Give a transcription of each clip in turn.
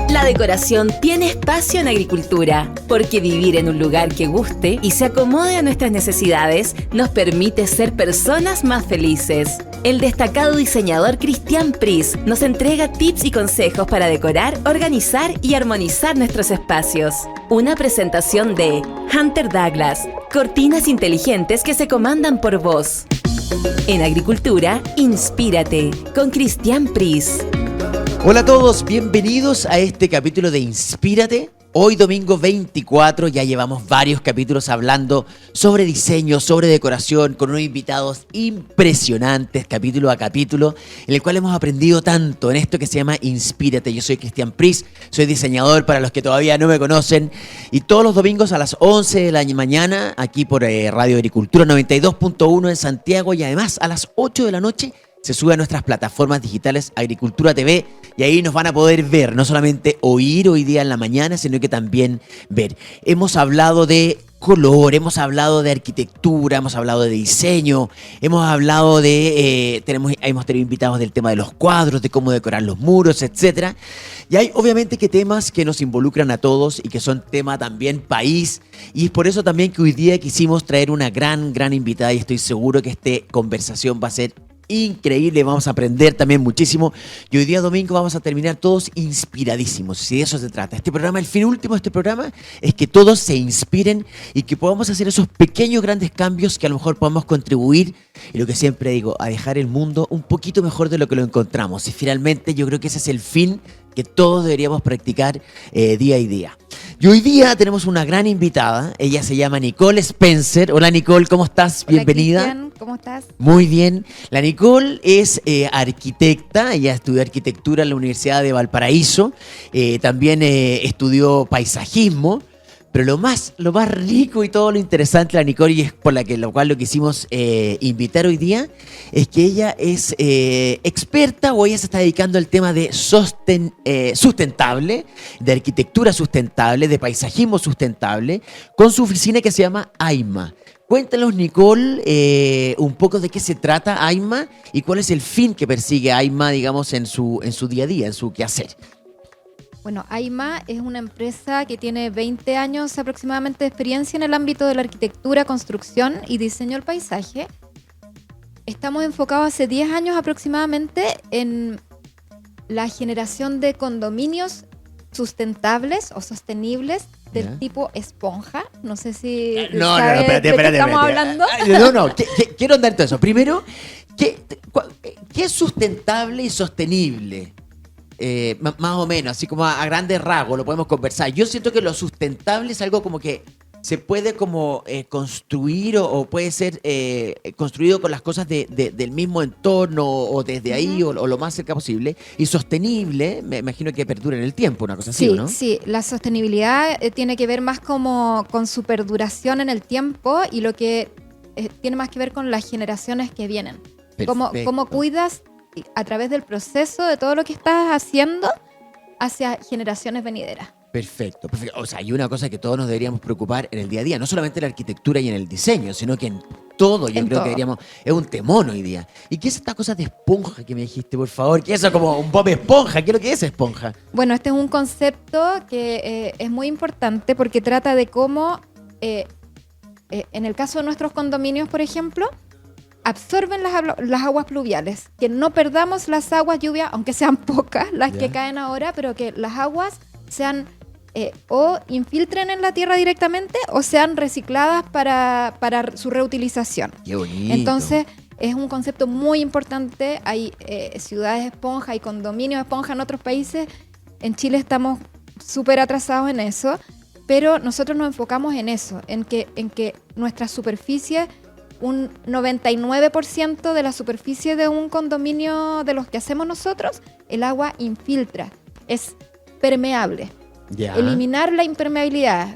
La decoración tiene espacio en agricultura, porque vivir en un lugar que guste y se acomode a nuestras necesidades nos permite ser personas más felices. El destacado diseñador Cristian Pris nos entrega tips y consejos para decorar, organizar y armonizar nuestros espacios. Una presentación de Hunter Douglas, cortinas inteligentes que se comandan por voz. En agricultura, inspírate con Cristian Pris. Hola a todos, bienvenidos a este capítulo de Inspírate. Hoy domingo 24, ya llevamos varios capítulos hablando sobre diseño, sobre decoración, con unos invitados impresionantes, capítulo a capítulo, en el cual hemos aprendido tanto en esto que se llama Inspírate. Yo soy Cristian Pris, soy diseñador para los que todavía no me conocen, y todos los domingos a las 11 de la mañana, aquí por Radio Agricultura 92.1 en Santiago, y además a las 8 de la noche, se sube a nuestras plataformas digitales Agricultura TV y ahí nos van a poder ver, no solamente oír hoy día en la mañana, sino que también ver. Hemos hablado de color, hemos hablado de arquitectura, hemos hablado de diseño, hemos hablado de, hemos tenido invitados del tema de los cuadros, de cómo decorar los muros, etcétera. Y hay obviamente que temas que nos involucran a todos y que son tema también país, y es por eso también que hoy día quisimos traer una gran invitada, y estoy seguro que esta conversación va a ser increíble, vamos a aprender también muchísimo, y hoy día domingo vamos a terminar todos inspiradísimos. Si de eso se trata este programa, el fin último de este programa es que todos se inspiren y que podamos hacer esos pequeños grandes cambios que a lo mejor podamos contribuir, y lo que siempre digo, a dejar el mundo un poquito mejor de lo que lo encontramos. Y finalmente yo creo que ese es el fin que todos deberíamos practicar día a día. Y hoy día tenemos una gran invitada, ella se llama Nicole Spencer. Hola Nicole, ¿cómo estás? Hola, Bienvenida. Cristian, ¿cómo estás? Muy bien. La Nicole es arquitecta, ella estudió arquitectura en la Universidad de Valparaíso, también estudió paisajismo, pero lo más rico y todo lo interesante de la Nicole, y es por lo cual lo quisimos invitar hoy día, es que ella es experta, o ella se está dedicando al tema de sustentable, de arquitectura sustentable, de paisajismo sustentable, con su oficina que se llama AIMA. Cuéntanos, Nicole, un poco de qué se trata AIMA y cuál es el fin que persigue AIMA, digamos, en su día a día, en su quehacer. Bueno, AIMA es una empresa que tiene 20 años aproximadamente de experiencia en el ámbito de la arquitectura, construcción y diseño del paisaje. Estamos enfocados hace 10 años aproximadamente en la generación de condominios sustentables o sostenibles del tipo esponja. No sé si sabes de qué estamos hablando. No, quiero andar todo eso. Primero, ¿qué es sustentable y sostenible? Más o menos, así como a grandes rasgos lo podemos conversar. Yo siento que lo sustentable es algo como que se puede como construir o puede ser construido con las cosas del mismo entorno o desde ahí o lo más cerca posible. Y sostenible, me imagino que perdura en el tiempo, una cosa así, Sí, ¿no? sí, la sostenibilidad tiene que ver más como con su perduración en el tiempo, y lo que tiene más que ver con las generaciones que vienen. Cómo cuidas a través del proceso de todo lo que estás haciendo hacia generaciones venideras. Perfecto. O sea, hay una cosa que todos nos deberíamos preocupar en el día a día, no solamente en la arquitectura y en el diseño, sino que en todo. Yo creo que deberíamos, es un temón hoy día. ¿Y qué es esta cosa de esponja que me dijiste, por favor? ¿Qué es eso, como un Bob Esponja? ¿Qué es lo que es esponja? Bueno, este es un concepto que es muy importante porque trata de cómo, en el caso de nuestros condominios, por ejemplo, absorben las aguas pluviales, que no perdamos las aguas lluvias, aunque sean pocas las que caen ahora, pero que las aguas sean o infiltren en la tierra directamente o sean recicladas para su reutilización. Qué bonito. Entonces es un concepto muy importante. Hay ciudades esponja y condominios esponja en otros países. En Chile estamos súper atrasados en eso, pero nosotros nos enfocamos en eso, en que nuestra superficie, un 99% de la superficie de un condominio de los que hacemos nosotros, el agua infiltra, es permeable. Ya. Eliminar la impermeabilidad.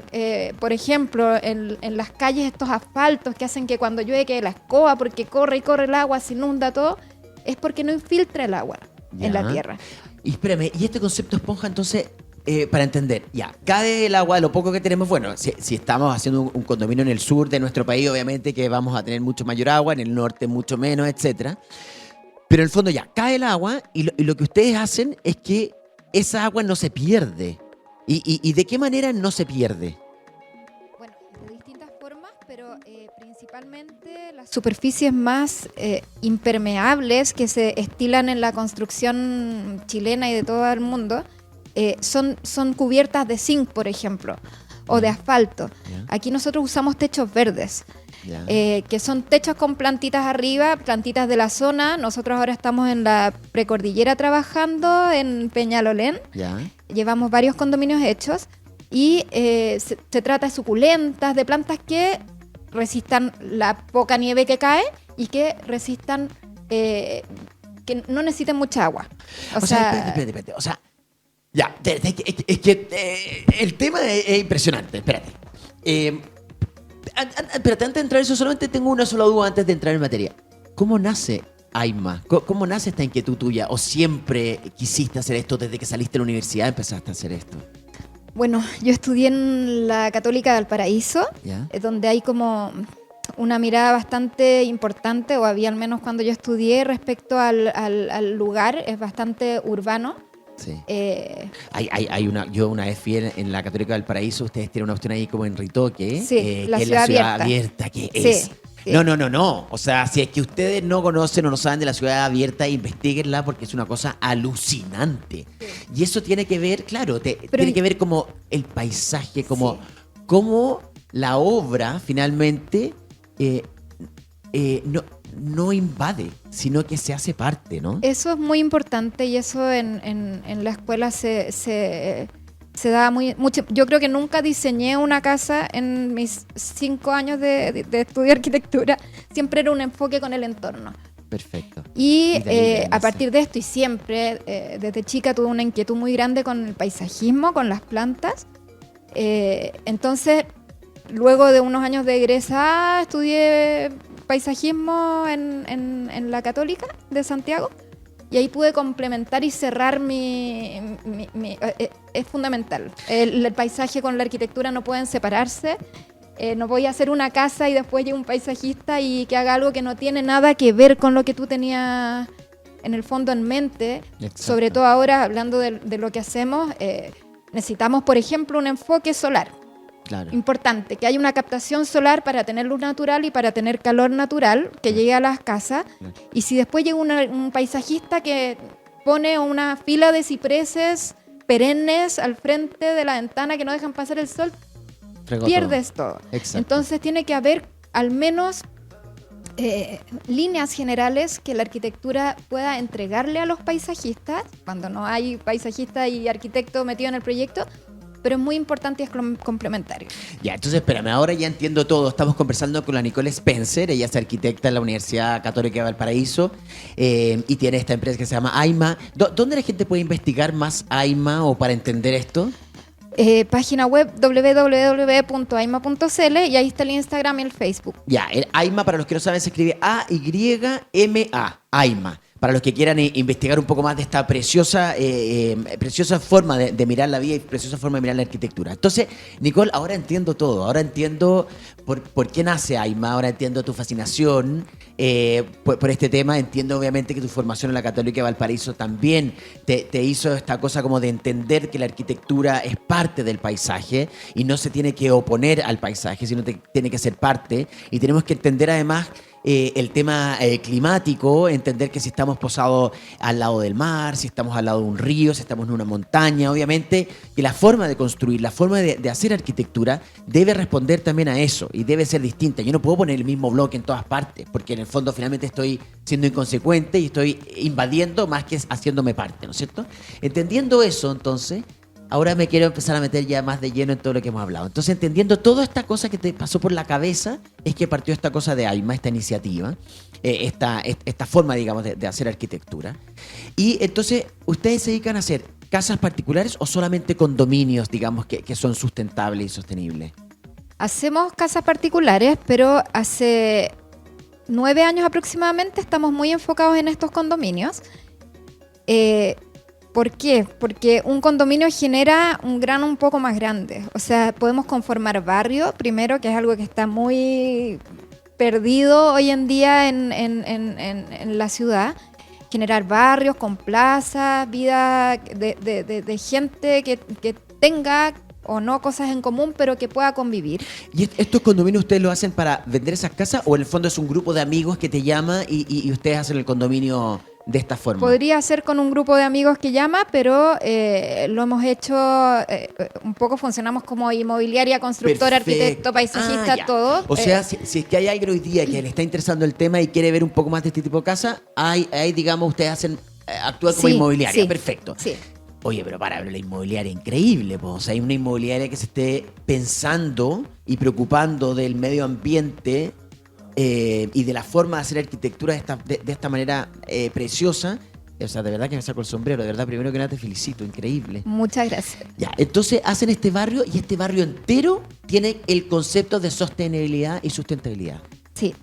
Por ejemplo, en las calles, estos asfaltos que hacen que cuando llueve quede la escoba porque corre y corre el agua, se inunda todo, es porque no infiltra el agua en la tierra. Y espérame, y este concepto esponja, entonces, para entender, ya, cae el agua, lo poco que tenemos, bueno, si estamos haciendo un condominio en el sur de nuestro país, obviamente que vamos a tener mucho mayor agua, en el norte mucho menos, etcétera. Pero en el fondo ya, cae el agua y lo que ustedes hacen es que esa agua no se pierde. ¿Y de qué manera no se pierde? Bueno, de distintas formas, pero principalmente las superficies más impermeables que se estilan en la construcción chilena y de todo el mundo son cubiertas de zinc, por ejemplo, o de asfalto. Ya. Aquí nosotros usamos techos verdes. Ya. Que son techos con plantitas arriba, plantitas de la zona. Nosotros ahora estamos en la precordillera trabajando en Peñalolén. Ya. Llevamos varios condominios hechos y se trata de suculentas, de plantas que resistan la poca nieve que cae y que resistan, que no necesiten mucha agua. O sea, espérate. O sea, ya, es que el tema es impresionante. Espérate. Espérate, antes de entrar en eso, solamente tengo una sola duda antes de entrar en materia. ¿Cómo nace Aima? ¿Cómo nace esta inquietud tuya? ¿O siempre quisiste hacer esto desde que saliste de la universidad empezaste a hacer esto? Bueno, yo estudié en la Católica de Valparaíso, ¿Ya? donde hay como una mirada bastante importante, o había al menos cuando yo estudié, respecto al lugar, es bastante urbano. Sí. Yo una vez fui en la Católica del Paraíso, ustedes tienen una opción ahí como en Ritoque, Sí, la que es ciudad la ciudad abierta. abierta que Sí, es. sí. No. O sea, si es que ustedes no conocen o no saben de la ciudad abierta, investiguenla porque es una cosa alucinante. Sí. Y eso tiene que ver, claro, Pero tiene que ver como el paisaje, como la obra finalmente no invade, sino que se hace parte, ¿no? Eso es muy importante y eso en la escuela se da mucho. Yo creo que nunca diseñé una casa en mis 5 años de estudiar arquitectura. Siempre era un enfoque con el entorno. Perfecto. Y de ahí viene a partir de esto, y siempre, desde chica tuve una inquietud muy grande con el paisajismo, con las plantas. Entonces, luego de unos años de egresada, estudié paisajismo en la Católica de Santiago. Y ahí pude complementar y cerrar es fundamental. El paisaje con la arquitectura no pueden separarse. No voy a hacer una casa y después llega un paisajista y que haga algo que no tiene nada que ver con lo que tú tenías en el fondo en mente. Exacto. Sobre todo ahora, hablando de lo que hacemos, necesitamos, por ejemplo, un enfoque solar. Claro. Importante, que haya una captación solar para tener luz natural y para tener calor natural que llegue a las casas. Y si después llega un paisajista que pone una fila de cipreses perennes al frente de la ventana que no dejan pasar el sol, Fregó pierdes todo. Exacto. Entonces tiene que haber al menos líneas generales que la arquitectura pueda entregarle a los paisajistas, cuando no hay paisajista y arquitecto metido en el proyecto, pero es muy importante y es complementario. Ya, entonces espérame, ahora ya entiendo todo. Estamos conversando con la Nicole Spencer, ella es arquitecta en la Universidad Católica de Valparaíso y tiene esta empresa que se llama Aima. ¿Dónde la gente puede investigar más Aima o para entender esto? Página web www.aima.cl y ahí está el Instagram y el Facebook. Ya, el Aima, para los que no saben, se escribe A-Y-M-A, Aima. Para los que quieran investigar un poco más de esta preciosa forma de mirar la vida y preciosa forma de mirar la arquitectura. Entonces, Nicole, ahora entiendo todo. Ahora entiendo por qué nace Aima. Ahora entiendo tu fascinación por este tema. Entiendo, obviamente, que tu formación en la Católica de Valparaíso también te hizo esta cosa como de entender que la arquitectura es parte del paisaje y no se tiene que oponer al paisaje, sino tiene que ser parte. Y tenemos que entender, además, el tema climático, entender que si estamos posados al lado del mar, si estamos al lado de un río, si estamos en una montaña, obviamente que la forma de construir, la forma de hacer arquitectura debe responder también a eso y debe ser distinta. Yo no puedo poner el mismo bloque en todas partes porque en el fondo finalmente estoy siendo inconsecuente y estoy invadiendo más que haciéndome parte, ¿no es cierto? Entendiendo eso, entonces, ahora me quiero empezar a meter ya más de lleno en todo lo que hemos hablado. Entonces, entendiendo toda esta cosa que te pasó por la cabeza, es que partió esta cosa de Aima, esta iniciativa, esta forma, digamos, de hacer arquitectura. Y entonces, ¿ustedes se dedican a hacer casas particulares o solamente condominios, digamos, que son sustentables y sostenibles? Hacemos casas particulares, pero hace 9 años aproximadamente estamos muy enfocados en estos condominios. ¿Por qué? Porque un condominio genera un grano un poco más grande. O sea, podemos conformar barrio, primero, que es algo que está muy perdido hoy en día en la ciudad. generar barrios con plazas, vida de gente que tenga o no cosas en común, pero que pueda convivir. ¿Y estos condominios ustedes lo hacen para vender esas casas o en el fondo es un grupo de amigos que te llama y ustedes hacen el condominio de esta forma? Podría ser con un grupo de amigos que llama, pero lo hemos hecho, un poco funcionamos como inmobiliaria, constructora, Perfecto. arquitecto, paisajista, Ya. todo. O sea, si es que hay alguien hoy día que le está interesando el tema y quiere ver un poco más de este tipo de casa, hay digamos, ustedes hacen actúan como Sí, inmobiliaria. sí, Perfecto. Sí. Oye, pero la inmobiliaria increíble, pues. O sea, hay una inmobiliaria que se esté pensando y preocupando del medio ambiente y de la forma de hacer arquitectura de esta manera preciosa. O sea, de verdad que me saco el sombrero. De verdad, primero que nada te felicito, increíble. Muchas gracias. Ya, entonces hacen este barrio y este barrio entero tiene el concepto de sostenibilidad y sustentabilidad. Sí.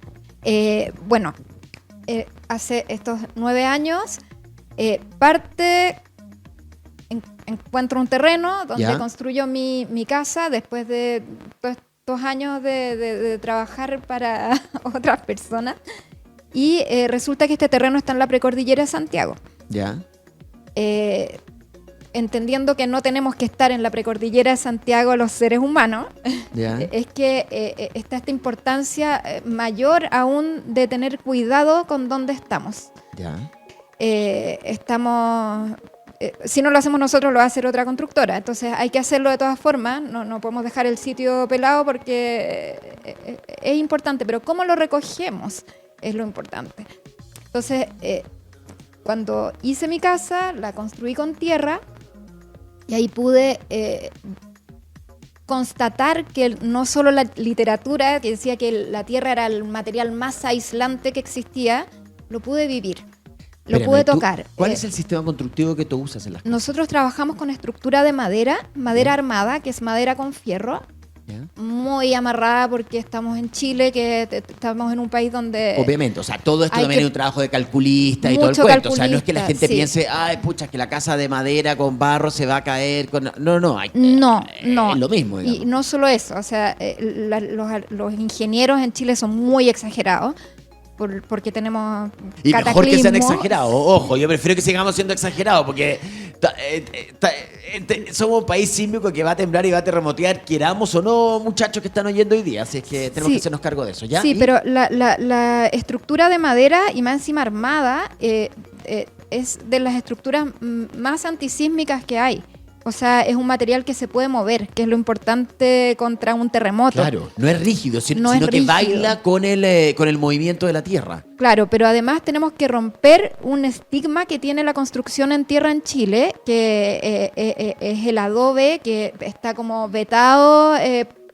Bueno, hace estos 9 años, encuentro un terreno donde ¿Ya? construyo mi casa después de todos estos años de trabajar para otras personas. Y resulta que este terreno está en la precordillera de Santiago. ¿Ya? Entendiendo que no tenemos que estar en la precordillera de Santiago los seres humanos, ¿Ya? es que está esta importancia mayor aún de tener cuidado con dónde estamos. ¿Ya? Si no lo hacemos nosotros, lo va a hacer otra constructora. Entonces hay que hacerlo de todas formas. No podemos dejar el sitio pelado porque es importante. Pero cómo lo recogemos es lo importante. Entonces, cuando hice mi casa, la construí con tierra y ahí pude constatar que no solo la literatura, que decía que la tierra era el material más aislante que existía, lo pude vivir. Lo Espérame, pude ¿tú- tocar. ¿Cuál es el sistema constructivo que tú usas en las casas? Nosotros trabajamos con estructura de madera armada, que es madera con fierro, ¿Ya? muy amarrada porque estamos en Chile, que estamos en un país donde... Obviamente, o sea, todo esto hay también que- es un trabajo de calculista y todo el Mucho cuento. O sea, no es que la calculista, gente sí. piense, ay, pucha, que la casa de madera con barro se va a caer. No, no, No. Es lo mismo, Y digamos. no solo eso, o sea, los ingenieros en Chile son muy exagerados porque tenemos Y mejor que sean cataclismos. exagerados. Ojo, yo prefiero que sigamos siendo exagerados porque somos un país sísmico que va a temblar y va a terremotear, queramos o no, muchachos que están oyendo hoy día. Así es que tenemos Sí. que hacernos cargo de eso, ¿ya? Sí, ¿Y? pero la estructura de madera y más encima armada es de las estructuras más antisísmicas que hay. O sea, es un material que se puede mover, que es lo importante contra un terremoto. Claro, no es rígido, No sino es que rígido. baila con el movimiento de la tierra. Claro, pero además tenemos que romper un estigma que tiene la construcción en tierra en Chile, que es el adobe, que está como vetado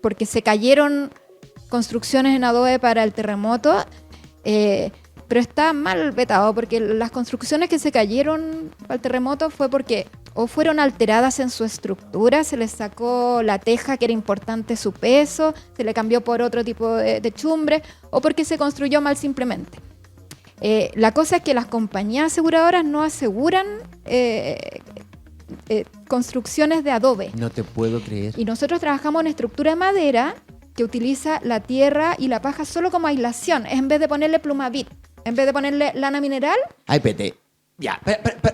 porque se cayeron construcciones en adobe para el terremoto, pero está mal vetado porque las construcciones que se cayeron al terremoto fue porque o fueron alteradas en su estructura, se les sacó la teja que era importante su peso, se le cambió por otro tipo de techumbre, o porque se construyó mal simplemente. La cosa es que las compañías aseguradoras no aseguran construcciones de adobe. No te puedo creer. Y nosotros trabajamos en estructura de madera que utiliza la tierra y la paja solo como aislación, en vez de ponerle plumavit, en vez de ponerle lana mineral. Ay, pete. Ya,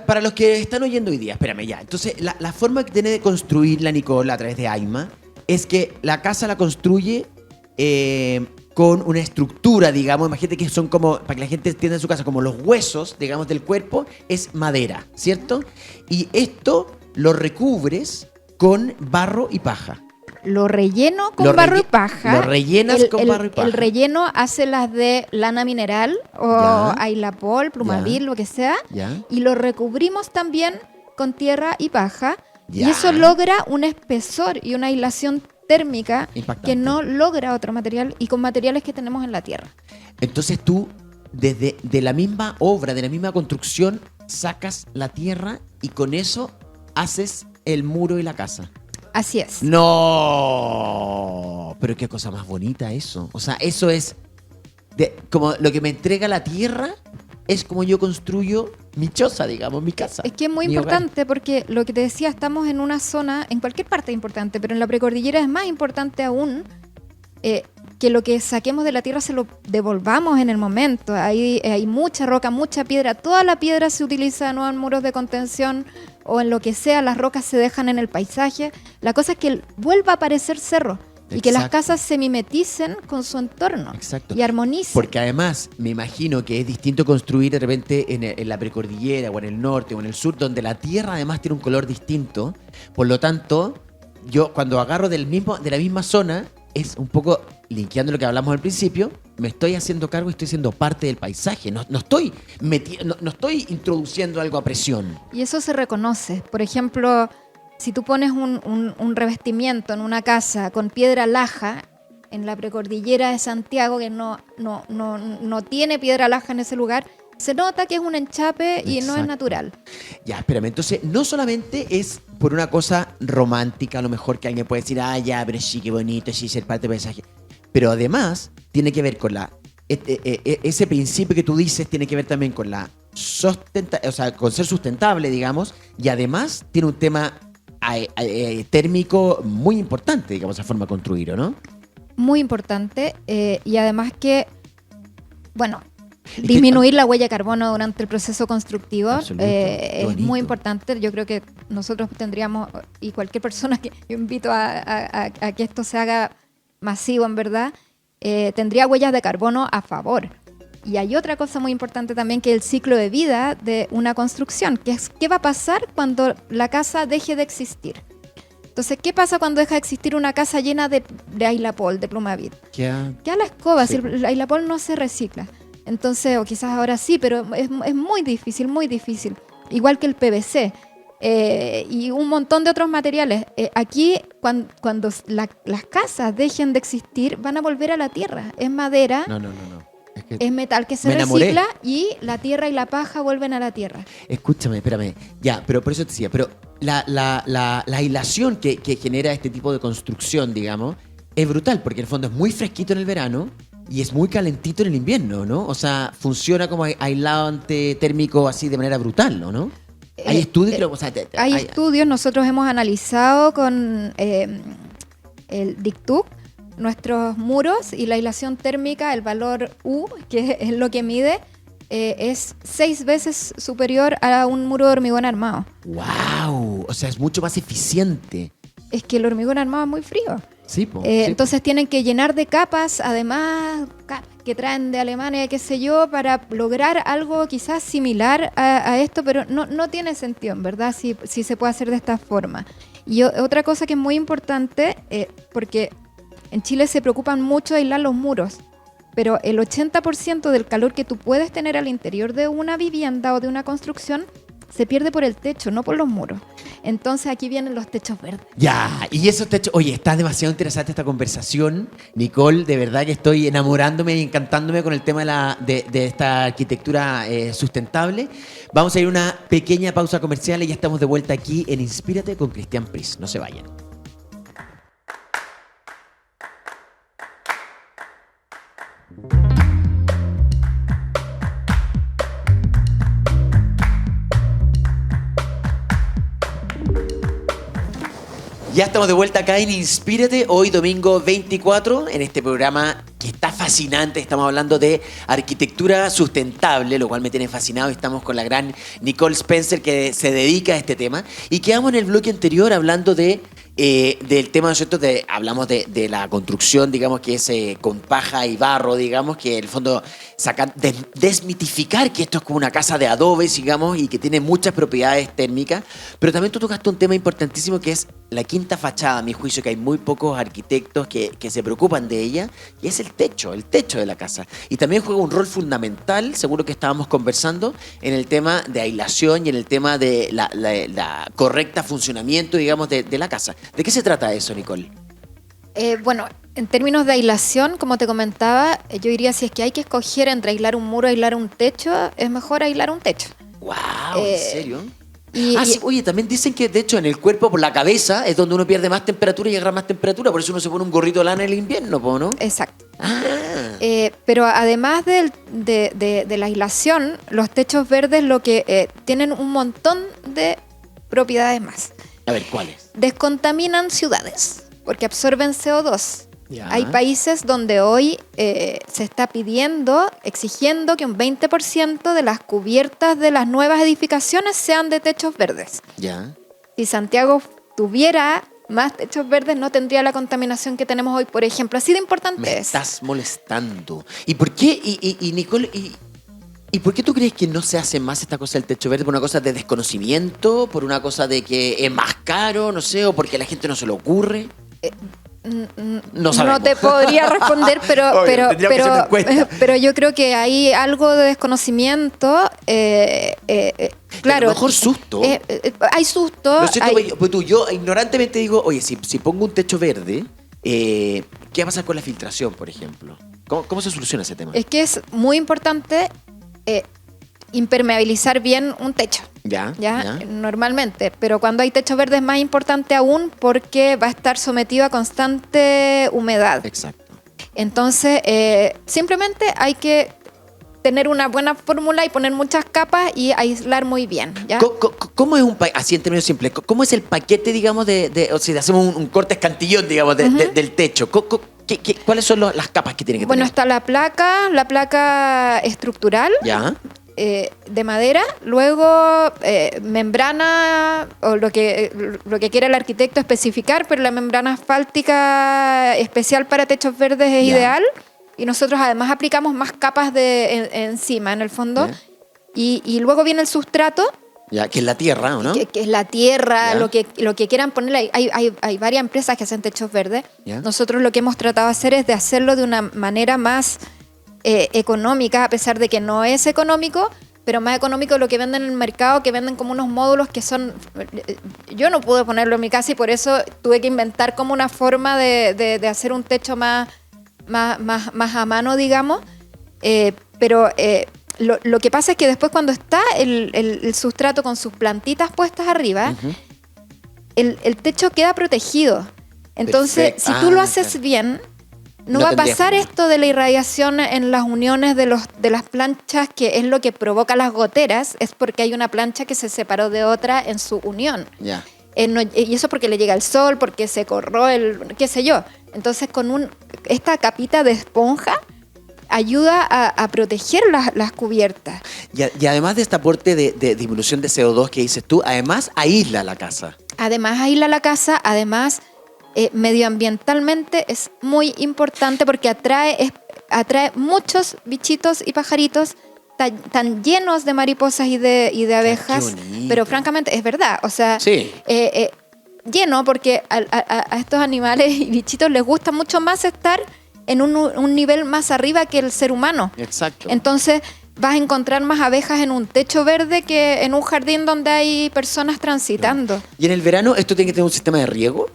para los que están oyendo hoy día, espérame, ya. Entonces, la forma que tiene de construir la Nicole a través de AIMA es que la casa la construye con una estructura, digamos. Imagínate que son como, para que la gente entienda en su casa, como los huesos, digamos, del cuerpo, es madera, ¿cierto? Y esto lo recubres con barro y paja. Lo relleno con Lo barro y relle- paja. lo rellenas con barro y paja. El relleno hace las de lana mineral o Ya. Ailapol, plumavit, Ya. lo que sea. ¿Ya? Y lo recubrimos también con tierra y paja. Ya. Y eso logra un espesor y una aislación térmica Impactante. que no logra otro material y con materiales que tenemos en la tierra. Entonces tú, de la misma obra, de la misma construcción, sacas la tierra y con eso haces el muro y la casa. Así es. No, pero qué cosa más bonita eso. O sea, eso es como lo que me entrega la tierra es como yo construyo mi choza, digamos, mi casa. Es que es muy mi hogar. importante porque lo que te decía, estamos en una zona, en cualquier parte es importante, pero en la precordillera es más importante aún que que lo que saquemos de la tierra se lo devolvamos en el momento. Hay mucha roca, mucha piedra. Toda la piedra se utiliza no en muros de contención o en lo que sea. Las rocas se dejan en el paisaje. La cosa es que vuelva a aparecer cerro. Y que las casas se mimeticen con su entorno. Exacto. Y armonicen. Porque además, me imagino que es distinto construir de repente en la precordillera o en el norte o en el sur, donde la tierra además tiene un color distinto. Por lo tanto, yo cuando agarro de la misma zona, es un poco, linkeando lo que hablamos al principio, me estoy haciendo cargo y estoy siendo parte del paisaje. No estoy introduciendo algo a presión. Y eso se reconoce. Por ejemplo, si tú pones un revestimiento en una casa con piedra laja, en la precordillera de Santiago, que no tiene piedra laja en ese lugar, se nota que es un enchape y no es natural. Ya, espérame, entonces no solamente es por una cosa romántica, a lo mejor que alguien puede decir, ya, pero sí, qué bonito, sí, ser parte del paisaje. Pero además tiene que ver con ese principio que tú dices, tiene que ver también con con ser sustentable, digamos, y además tiene un tema térmico muy importante, digamos, esa forma de construir, ¿o no? Muy importante, y además que, bueno, disminuir la huella de carbono durante el proceso constructivo es muy importante. Yo creo que nosotros tendríamos, y cualquier persona que yo invito a que esto se haga masivo, en verdad, tendría huellas de carbono a favor. Y hay otra cosa muy importante también, que es el ciclo de vida de una construcción, que es qué va a pasar cuando la casa deje de existir. Entonces, ¿qué pasa cuando deja de existir una casa llena de Ailapol, de Plumavit? Queda la escoba, sí. Si el Ailapol no se recicla. Entonces, o quizás ahora sí, pero es muy difícil, muy difícil. Igual que el PVC y un montón de otros materiales. Aquí, cuando las casas dejen de existir, van a volver a la tierra. Es madera. No. Es metal que se recicla y la tierra y la paja vuelven a la tierra. Escúchame, espérame. Ya, pero por eso te decía, pero la aislación que genera este tipo de construcción, digamos, es brutal, porque en el fondo es muy fresquito en el verano y es muy calentito en el invierno, ¿no? O sea, funciona como aislante térmico así de manera brutal, ¿no? Hay estudios hay estudios, nosotros hemos analizado con el DICTUC nuestros muros y la aislación térmica, el valor U, que es lo que mide, es 6 veces superior a un muro de hormigón armado. ¡Wow! O sea, es mucho más eficiente. Es que el hormigón armado es muy frío. Sí, entonces tienen que llenar de capas, además, que traen de Alemania, qué sé yo, para lograr algo quizás similar a esto, pero no tiene sentido, en verdad, si se puede hacer de esta forma. Y otra cosa que es muy importante, porque en Chile se preocupan mucho de aislar los muros, pero el 80% del calor que tú puedes tener al interior de una vivienda o de una construcción se pierde por el techo, no por los muros. Entonces aquí vienen los techos verdes. Ya, y esos techos... Oye, está demasiado interesante esta conversación, Nicole. De verdad que estoy enamorándome y encantándome con el tema de esta arquitectura sustentable. Vamos a ir a una pequeña pausa comercial y ya estamos de vuelta aquí en Inspírate con Cristian Pris. No se vayan. Ya estamos de vuelta acá en Inspírate, hoy domingo 24, en este programa que está fascinante. Estamos hablando de arquitectura sustentable, lo cual me tiene fascinado. Estamos con la gran Nicole Spencer, que se dedica a este tema. Y quedamos en el bloque anterior hablando del tema, ¿no? Hablamos de la construcción, digamos, que es con paja y barro, digamos, que en el fondo desmitificar que esto es como una casa de adobes, digamos, y que tiene muchas propiedades térmicas. Pero también tú tocaste un tema importantísimo que es la quinta fachada, a mi juicio, que hay muy pocos arquitectos que se preocupan de ella, y es el techo de la casa. Y también juega un rol fundamental, seguro que estábamos conversando, en el tema de aislación y en el tema de la correcta funcionamiento, digamos, de la casa. ¿De qué se trata eso, Nicole? Bueno, en términos de aislación, como te comentaba, yo diría, si es que hay que escoger entre aislar un muro o aislar un techo, es mejor aislar un techo. ¡Wow! ¿En serio? Sí, oye, también dicen que de hecho en el cuerpo, por la cabeza, es donde uno pierde más temperatura y agarra más temperatura, por eso uno se pone un gorrito de lana en el invierno, ¿no? Exacto. Pero además de la aislación, los techos verdes lo que tienen un montón de propiedades más. A ver, ¿cuáles? Descontaminan ciudades, porque absorben CO2. Ya. Hay países donde hoy se está pidiendo, exigiendo que un 20% de las cubiertas de las nuevas edificaciones sean de techos verdes. Ya. Si Santiago tuviera más techos verdes, no tendría la contaminación que tenemos hoy, por ejemplo. Así de importante Me es. estás molestando. ¿Y por qué, Nicole, y por qué tú crees que no se hace más esta cosa del techo verde? ¿Por una cosa de desconocimiento? ¿Por una cosa de que es más caro? No sé, o porque a la gente no se le ocurre. No sabemos. No te podría responder, pero, Obvio, tendríamos que hacer una encuesta. pero yo creo que hay algo de desconocimiento. Claro. A lo mejor susto. Hay susto. Lo siento, pues yo ignorantemente digo, oye, si pongo un techo verde, ¿qué va a pasar con la filtración, por ejemplo? ¿Cómo se soluciona ese tema? Es que es muy importante impermeabilizar bien un techo. Ya. Normalmente, pero cuando hay techo verde es más importante aún porque va a estar sometido a constante humedad. Exacto. Entonces, simplemente hay que tener una buena fórmula y poner muchas capas y aislar muy bien. ¿Ya? ¿Cómo es así en términos simples, cómo es el paquete, digamos, o sea, hacemos un corte escantillón, digamos, del techo? ¿Cuáles son las capas que tiene que Bueno, tener? está la placa estructural. Ya. De madera, luego membrana, o lo que quiera el arquitecto especificar, pero la membrana asfáltica especial para techos verdes es Ya. ideal, y nosotros además aplicamos más capas encima, en el fondo, Ya. y luego viene el sustrato, Ya, que es la tierra, ¿o no? que es la tierra, Ya. lo que quieran ponerle. Hay varias empresas que hacen techos verdes. Ya. Nosotros lo que hemos tratado de hacer es de hacerlo de una manera más económica, a pesar de que no es económico, pero más económico lo que venden en el mercado, que venden como unos módulos que son... Yo no pude ponerlo en mi casa y por eso tuve que inventar como una forma de hacer un techo más a mano, digamos. Pero lo que pasa es que después cuando está el sustrato con sus plantitas puestas arriba, el techo queda protegido. Entonces, Perfecto. si tú lo Ah, haces claro. bien, no No va a tendría pasar problema. esto de la irradiación en las uniones de las planchas, que es lo que provoca las goteras, es porque hay una plancha que se separó de otra en su unión. Ya. Y eso porque le llega el sol, porque se corró qué sé yo. Entonces, esta capita de esponja ayuda a proteger las cubiertas. Y además de este aporte de disminución de CO2 que dices tú, además aísla la casa. Además, aísla la casa, además, medioambientalmente es muy importante porque atrae muchos bichitos y pajaritos tan llenos de mariposas y de abejas. bonito. Pero francamente, es verdad. O sea, Sí. lleno porque a estos animales y bichitos les gusta mucho más estar en un nivel más arriba que el ser humano. Exacto. Entonces vas a encontrar más abejas en un techo verde que en un jardín donde hay personas transitando. Y en el verano, ¿esto tiene que tener un sistema de riego?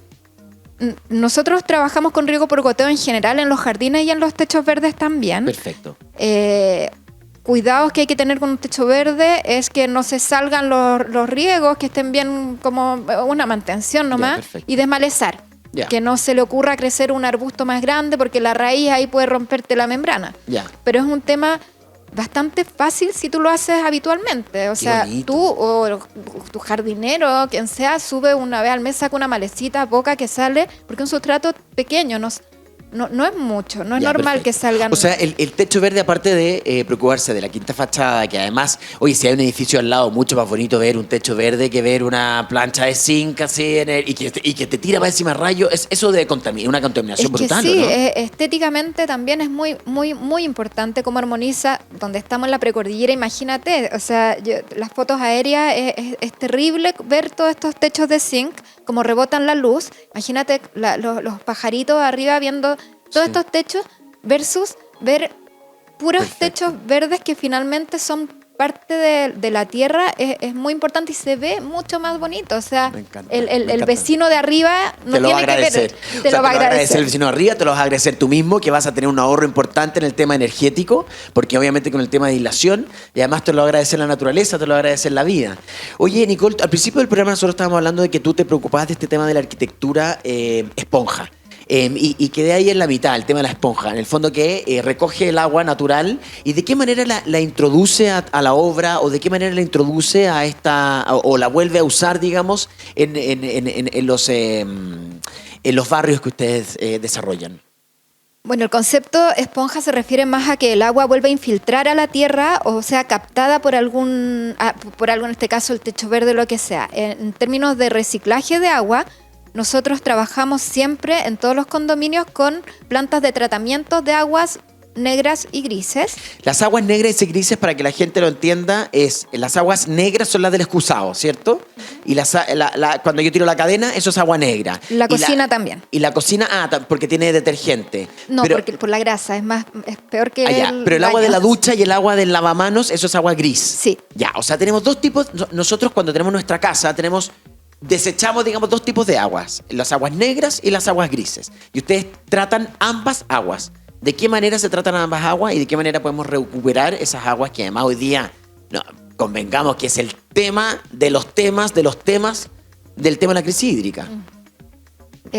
Nosotros trabajamos con riego por goteo en general en los jardines y en los techos verdes también. Perfecto. Cuidados que hay que tener con un techo verde es que no se salgan los riegos, que estén bien como una mantención nomás, perfecto. y desmalezar. Ya. Que no se le ocurra crecer un arbusto más grande porque la raíz ahí puede romperte la membrana. Ya. Pero es un tema bastante fácil si tú lo haces habitualmente. O sea, bonito. tú o tu jardinero, quien sea, sube una vez al mes, saca una malecita poca que sale, porque es un sustrato pequeño, no es mucho, no es Ya, normal perfecto. que salgan. O sea, el techo verde, aparte de preocuparse de la quinta fachada, que además, oye, si hay un edificio al lado, mucho más bonito ver un techo verde que ver una plancha de zinc así y que te tira para encima rayos, eso de una contaminación Es que brutal, sí, ¿o ¿no? estéticamente también es muy, muy, muy importante cómo armoniza donde estamos en la precordillera. Imagínate, o sea, las fotos aéreas es terrible ver todos estos techos de zinc, como rebotan la luz. Imagínate los pajaritos arriba viendo todos estos techos versus ver puros Perfecto. techos verdes que finalmente son parte de la tierra. Es muy importante y se ve mucho más bonito. O sea, Me encanta, el me encanta. vecino de arriba no te lo va a tiene que agradecer. ver. Te lo va a agradecer. El vecino de arriba, te lo vas a agradecer tú mismo, que vas a tener un ahorro importante en el tema energético, porque obviamente con el tema de aislación, y además te lo va a agradecer la naturaleza, te lo va a agradecer la vida. Oye, Nicole, al principio del programa nosotros estábamos hablando de que tú te preocupabas de este tema de la arquitectura esponja. Y quedé ahí en la mitad, el tema de la esponja, en el fondo que recoge el agua natural y de qué manera la introduce a la obra o de qué manera la introduce a esta, o la vuelve a usar, digamos, en los barrios que ustedes desarrollan. Bueno, el concepto esponja se refiere más a que el agua vuelve a infiltrar a la tierra o sea captada por algún, en este caso el techo verde o lo que sea. En términos de reciclaje de agua, nosotros trabajamos siempre en todos los condominios con plantas de tratamiento de aguas negras y grises. Las aguas negras y grises, para que la gente lo entienda, las aguas negras son las del excusado, ¿cierto? Y cuando yo tiro la cadena, eso es agua negra. La cocina también. Y la cocina, porque tiene detergente. No, porque por la grasa, es peor que pero el agua baño. de la ducha y el agua del lavamanos, eso es agua gris. Sí. Ya, o sea, tenemos dos tipos. Nosotros cuando tenemos nuestra casa, desechamos, digamos, dos tipos de aguas. Las aguas negras y las aguas grises. Y ustedes tratan ambas aguas. ¿De qué manera se tratan ambas aguas y de qué manera podemos recuperar esas aguas que además hoy día, convengamos que es el tema de los temas del tema de la crisis hídrica?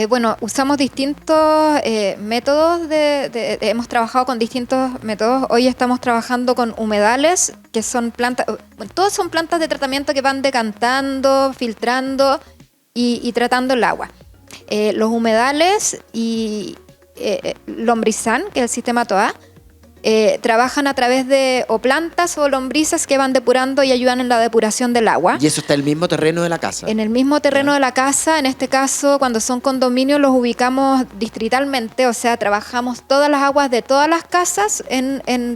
Bueno, usamos distintos métodos, hemos trabajado con distintos métodos. Hoy estamos trabajando con humedales, que son plantas, todas son plantas de tratamiento que van decantando, filtrando y tratando el agua. Los humedales y Lombrizan, que es el sistema TOA, trabajan a través de o plantas o lombrices que van depurando y ayudan en la depuración del agua. ¿Y eso está en el mismo terreno de la casa? En el mismo terreno de la casa. En este caso, cuando son condominios, los ubicamos distritalmente, o sea, trabajamos todas las aguas de todas las casas,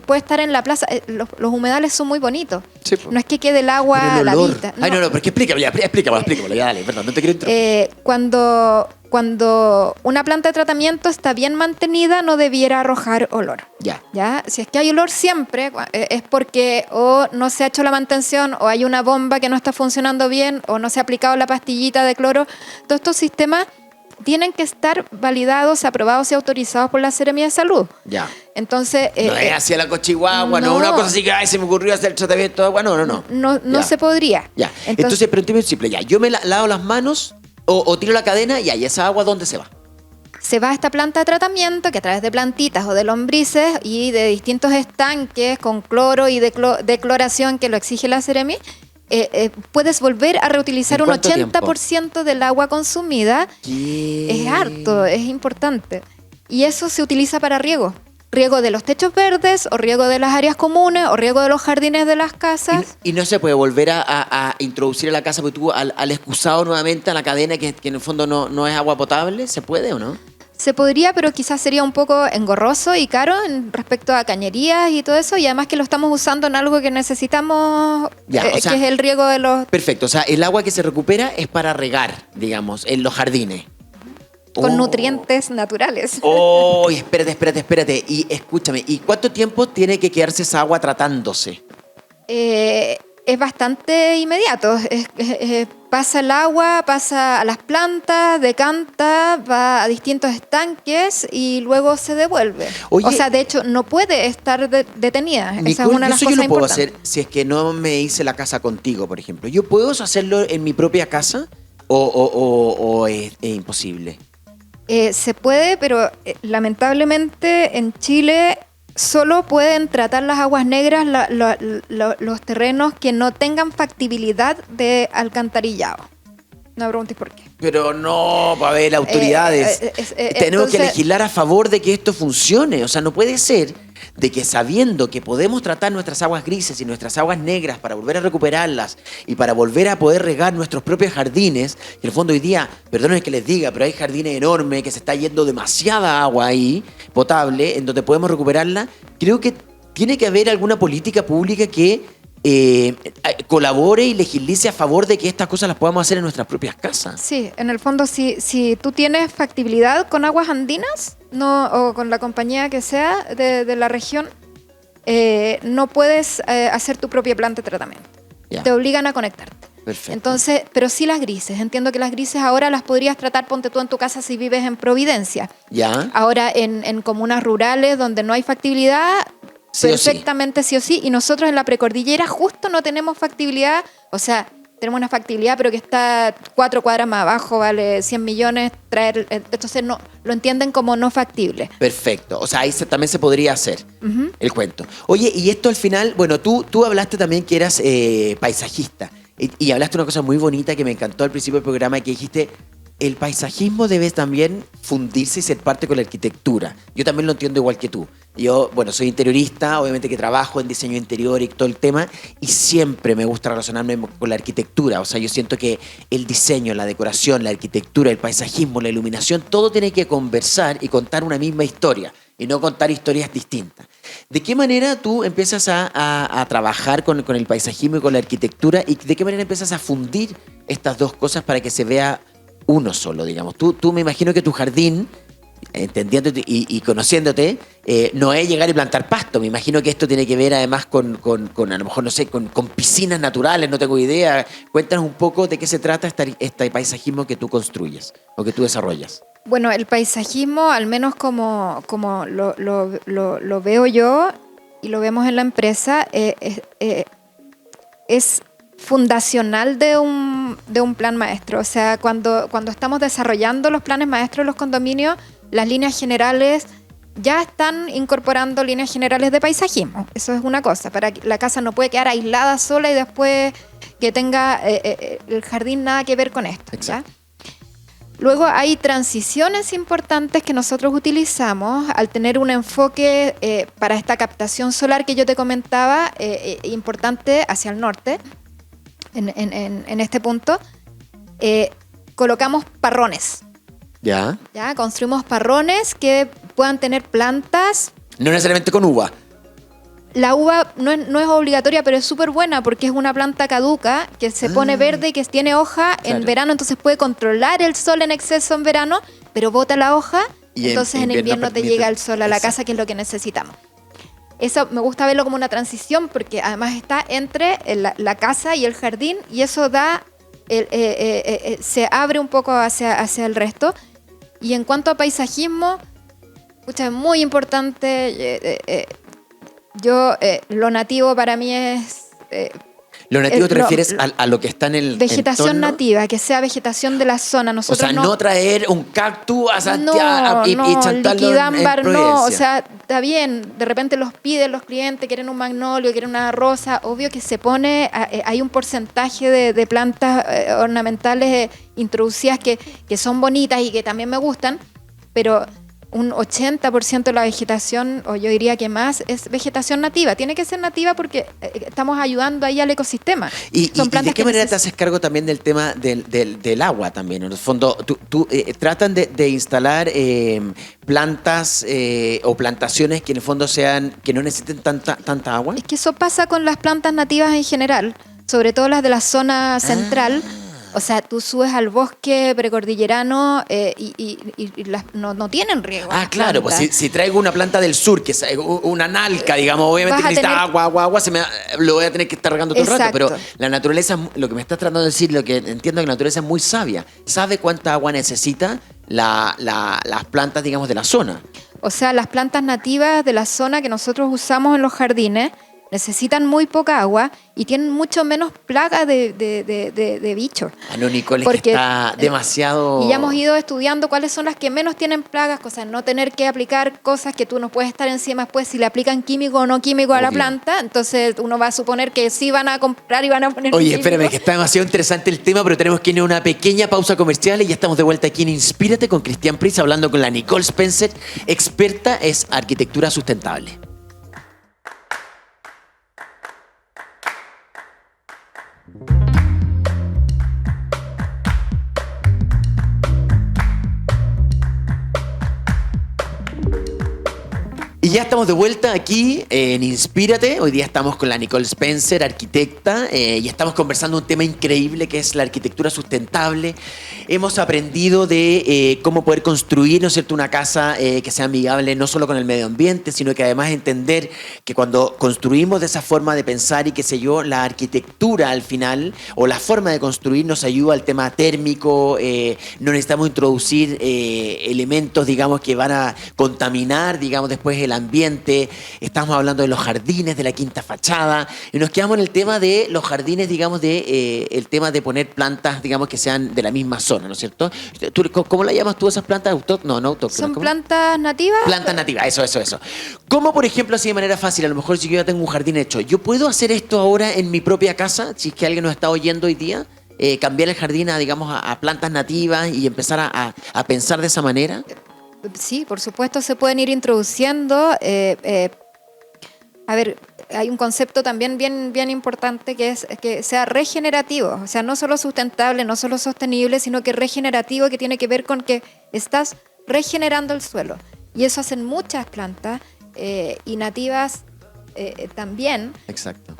puede estar en la plaza. Los humedales son muy bonitos. Sí, no es que quede el agua a la vista. No. Ay, no, pero es que explícamelo, ya dale, perdón, no te quiero interrumpir. Cuando una planta de tratamiento está bien mantenida, no debiera arrojar olor. ¿Ya? Si es que hay olor siempre, es porque o no se ha hecho la mantención, o hay una bomba que no está funcionando bien, o no se ha aplicado la pastillita de cloro. Todos estos sistemas tienen que estar validados, aprobados y autorizados por la Seremía de Salud. Ya. Entonces... no es hacia la cochiguagua, no una cosa así que se me ocurrió hacer el tratamiento de agua, no. No se podría. Ya. Entonces, pero entiendo simple, ya. Yo me lavo las manos o tiro la cadena y esa agua, ¿dónde se va? Se va a esta planta de tratamiento que a través de plantitas o de lombrices y de distintos estanques con cloro y de cloración que lo exige la Seremi, puedes volver a reutilizar un 80% del agua consumida. ¿Qué? Es harto, es importante. Y eso se utiliza para riego. Riego de los techos verdes, o riego de las áreas comunes, o riego de los jardines de las casas. ¿Y no se puede volver a introducir a la casa porque tú al excusado nuevamente a la cadena que en el fondo no es agua potable? ¿Se puede o no? Se podría, pero quizás sería un poco engorroso y caro respecto a cañerías y todo eso, y además que lo estamos usando en algo que necesitamos, que es el riego de los... Perfecto, o sea, el agua que se recupera es para regar, digamos, en los jardines. Con nutrientes naturales. Espérate. Y escúchame, ¿y cuánto tiempo tiene que quedarse esa agua tratándose? Es bastante inmediato. Pasa el agua, pasa a las plantas, decanta, va a distintos estanques y luego se devuelve. Oye, o sea, de hecho, no puede estar detenida. Nicole, esa es una de las cosas yo lo puedo importantes. hacer si es que no me hice la casa contigo, por ejemplo. ¿Yo puedo hacerlo en mi propia casa o es imposible? Se puede, pero lamentablemente en Chile solo pueden tratar las aguas negras los terrenos que no tengan factibilidad de alcantarillado. No me preguntes por qué. Pero no, para ver, autoridades. Tenemos que legislar a favor de que esto funcione. O sea, no puede ser de que sabiendo que podemos tratar nuestras aguas grises y nuestras aguas negras para volver a recuperarlas y para volver a poder regar nuestros propios jardines, que en el fondo hoy día, perdónenme que les diga, pero hay jardines enormes que se está yendo demasiada agua ahí, potable, en donde podemos recuperarla. Creo que tiene que haber alguna política pública que colabore y legislice a favor de que estas cosas las podamos hacer en nuestras propias casas. Sí, en el fondo, si tú tienes factibilidad con aguas andinas o con la compañía que sea de la región, no puedes hacer tu propia planta de tratamiento. Ya. Te obligan a conectarte. Perfecto. Entonces, pero sí las grises. Entiendo que las grises ahora las podrías tratar, ponte tú en tu casa si vives en Providencia. Ya. Ahora en comunas rurales donde no hay factibilidad, Sí perfectamente sí o sí, y nosotros en la precordillera justo no tenemos factibilidad, o sea, tenemos una factibilidad pero que está 4 cuadras más abajo, vale 100 millones, entonces no, lo entienden como no factible. Perfecto, o sea, ahí también se podría hacer el cuento. Oye, y esto al final, bueno, tú hablaste también que eras paisajista, y hablaste una cosa muy bonita que me encantó al principio del programa, que dijiste, el paisajismo debe también fundirse y ser parte con la arquitectura. Yo también lo entiendo igual que tú. Yo, bueno, soy interiorista, obviamente que trabajo en diseño interior y todo el tema, y siempre me gusta relacionarme con la arquitectura. O sea, yo siento que el diseño, la decoración, la arquitectura, el paisajismo, la iluminación, todo tiene que conversar y contar una misma historia, y no contar historias distintas. ¿De qué manera tú empiezas a trabajar con el paisajismo y con la arquitectura, y de qué manera empiezas a fundir estas dos cosas para que se vea uno solo, digamos? Tú me imagino que tu jardín, entendiéndote y conociéndote, no es llegar y plantar pasto. Me imagino que esto tiene que ver además con a lo mejor, no sé, con piscinas naturales, no tengo idea. Cuéntanos un poco de qué se trata este paisajismo que tú construyes o que tú desarrollas. Bueno, el paisajismo, al menos como lo veo yo y lo vemos en la empresa, es fundacional de un plan maestro. O sea, cuando estamos desarrollando los planes maestros de los condominios, las líneas generales ya están incorporando líneas generales de paisajismo. Eso es una cosa. Para que la casa no puede quedar aislada sola y después que tenga el jardín nada que ver con esto. ¿Ya? Luego hay transiciones importantes que nosotros utilizamos al tener un enfoque para esta captación solar que yo te comentaba, importante hacia el norte. En este punto, colocamos parrones. ¿Ya? ¿Ya? Construimos parrones que puedan tener plantas. No necesariamente con uva. La uva no es obligatoria, pero es súper buena porque es una planta caduca que se pone verde y que tiene hoja en verano, entonces puede controlar el sol en exceso en verano, pero bota la hoja, y entonces en invierno te llega el sol a la casa, que es lo que necesitamos. Eso me gusta verlo como una transición porque además está entre la casa y el jardín, y eso se abre un poco hacia el resto. Y en cuanto a paisajismo, es muy importante. Lo nativo para mí es... ¿Lo nativo te refieres a lo que está en el vegetación entorno? nativa, que sea vegetación de la zona. Nosotros o sea, no traer un cactus a Santiago y chantarlo en Providencia. No, o sea, está bien, de repente los piden los clientes, quieren un magnolio, quieren una rosa, obvio que se pone, hay un porcentaje de plantas ornamentales introducidas que son bonitas y que también me gustan, pero un 80% de la vegetación, o yo diría que más, es vegetación nativa. Tiene que ser nativa porque estamos ayudando ahí al ecosistema. ¿Y de qué manera te haces cargo también del tema del agua también? En el fondo, tratan de instalar plantas o plantaciones que en el fondo que no necesiten tanta agua. Es que eso pasa con las plantas nativas en general, sobre todo las de la zona central. O sea, tú subes al bosque precordillerano y no tienen riego. Ah, claro, pues si traigo una planta del sur, que es una nalca, digamos, obviamente que necesita agua, lo voy a tener que estar regando todo el rato. Pero la naturaleza, lo que me estás tratando de decir, lo que entiendo es que la naturaleza es muy sabia. Sabe cuánta agua necesita las plantas, digamos, de la zona. O sea, las plantas nativas de la zona que nosotros usamos en los jardines necesitan muy poca agua y tienen mucho menos plagas de bichos. No, Nicole, es que está demasiado... Y ya hemos ido estudiando cuáles son las que menos tienen plagas, cosas, no tener que aplicar cosas que tú no puedes estar encima después si le aplican químico o no químico a la planta, entonces uno va a suponer que sí van a comprar y van a poner Oye, químico. espérame, que está demasiado interesante el tema, pero tenemos que ir a una pequeña pausa comercial y ya estamos de vuelta aquí en Inspírate con Cristian Pris, hablando con la Nicole Spencer, experta en arquitectura sustentable. Y ya estamos de vuelta aquí en Inspírate. Hoy día estamos con la Nicole Spencer, arquitecta, y estamos conversando un tema increíble que es la arquitectura sustentable. Hemos aprendido de cómo poder construir, ¿no es cierto?, una casa que sea amigable no solo con el medio ambiente, sino que además entender que cuando construimos de esa forma de pensar y qué sé yo, la arquitectura al final, o la forma de construir, nos ayuda al tema térmico. No necesitamos introducir elementos, digamos, que van a contaminar, digamos, después el ambiente. Estamos hablando de los jardines, de la quinta fachada, y nos quedamos en el tema de los jardines, digamos, el tema de poner plantas, digamos, que sean de la misma zona, ¿no es cierto? ¿Cómo la llamas tú esas plantas? No autóctonas. ¿Son plantas nativas? Plantas nativas, eso. ¿Cómo, por ejemplo, así de manera fácil, a lo mejor si yo ya tengo un jardín hecho, yo puedo hacer esto ahora en mi propia casa, si es que alguien nos está oyendo hoy día? cambiar el jardín a, digamos, a plantas nativas y empezar a pensar de esa manera? Sí, por supuesto se pueden ir introduciendo. A ver, hay un concepto también bien importante que es que sea regenerativo, o sea, no solo sustentable, no solo sostenible, sino que regenerativo, que tiene que ver con que estás regenerando el suelo. Y eso hacen muchas plantas y nativas también. Exacto.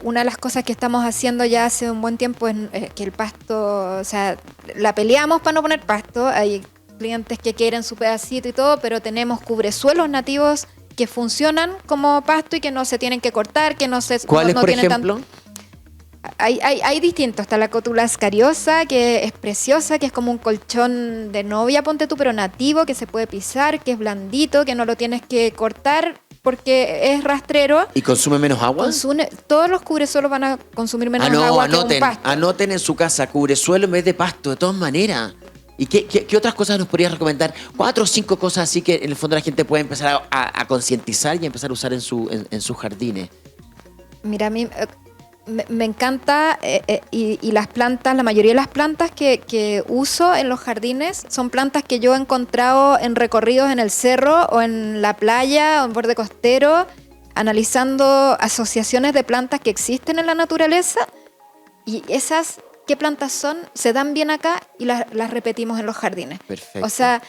Una de las cosas que estamos haciendo ya hace un buen tiempo es que el pasto, o sea, la peleamos para no poner pasto. Hay clientes que quieren su pedacito y todo, pero tenemos cubresuelos nativos que funcionan como pasto y que no se tienen que cortar, que no se... ¿Cuáles, no por tienen ejemplo? Hay distintos. Está la cótula ascariosa, que es preciosa, que es como un colchón de novia, ponte tú, pero nativo, que se puede pisar, que es blandito, que no lo tienes que cortar porque es rastrero. ¿Y consume menos agua? Todos los cubresuelos van a consumir menos agua que un pasto. Anoten en su casa cubresuelo en vez de pasto, de todas maneras. ¿Y qué otras cosas nos podrías recomendar? 4 o 5 cosas así que en el fondo la gente puede empezar a concientizar y empezar a usar en sus jardines. Mira, a mí me encanta y las plantas, la mayoría de las plantas que uso en los jardines son plantas que yo he encontrado en recorridos en el cerro o en la playa o en borde costero, analizando asociaciones de plantas que existen en la naturaleza, y esas... ¿Qué plantas son? Se dan bien acá y las repetimos en los jardines. Perfecto. O sea,